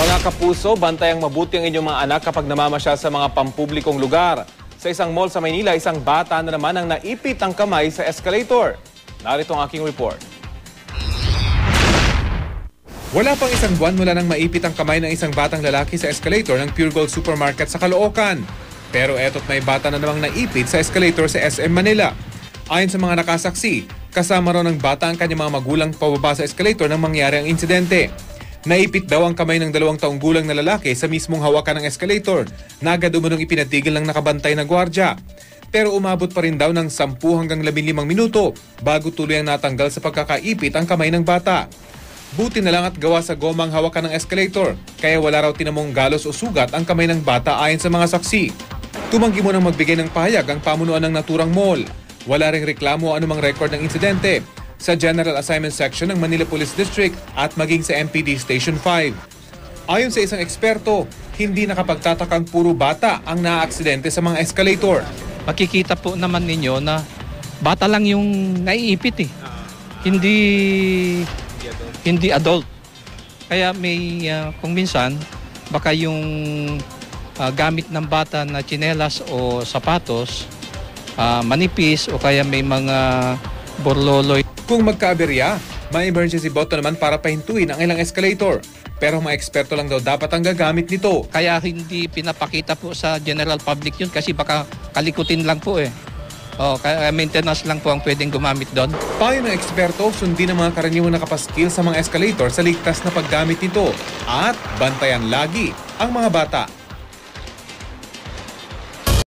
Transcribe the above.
Mga kapuso, bantayang mabuti ang inyong mga anak kapag namamasyal sa mga pampublikong lugar. Sa isang mall sa Maynila, isang bata na naman ang naipit ang kamay sa escalator. Narito ang aking report. Wala pang isang buwan mula nang maipit ang kamay ng isang batang lalaki sa escalator ng Pure Gold Supermarket sa Caloocan. Pero eto't may bata na namang naipit sa escalator sa SM Manila. Ayon sa mga nakasaksi, kasama raw ng bata ang kanyang mga magulang pababa sa escalator nang mangyari ang insidente. Naipit daw ang kamay ng 2 taong gulang na lalaki sa mismong hawakan ng escalator na agad umunong ipinatigil ng nakabantay na gwardya. Pero umabot pa rin daw ng 10 hanggang 15 minuto bago tuloy ang natanggal sa pagkakaipit ang kamay ng bata. Buti na lang at gawa sa goma ang hawakan ng escalator, kaya wala raw tinamong galos o sugat ang kamay ng bata ayon sa mga saksi. Tumanggi mo nang magbigay ng pahayag ang pamunuan ng naturang mall. Wala ring reklamo o anumang record ng insidente sa General Assignment Section ng Manila Police District at maging sa MPD Station 5. Ayon sa isang eksperto, hindi nakapagtatakang puro bata ang naaaksidente sa mga escalator. Makikita po naman ninyo na bata lang yung naiipit eh. Hindi adult. Kaya may kung minsan baka yung gamit ng bata na tsinelas o sapatos manipis o kaya may mga borloloy. Kung magkaaberya, may emergency button naman para pahintuin ang ilang escalator. Pero mga eksperto lang daw dapat ang gagamit nito. Kaya hindi pinapakita po sa general public yun kasi baka kalikutin lang po eh. Kaya maintenance lang po ang pwedeng gumamit doon. Payo ng eksperto, sundin ang mga karaniwang nakapaskil sa mga escalator sa ligtas na paggamit nito at bantayan lagi ang mga bata.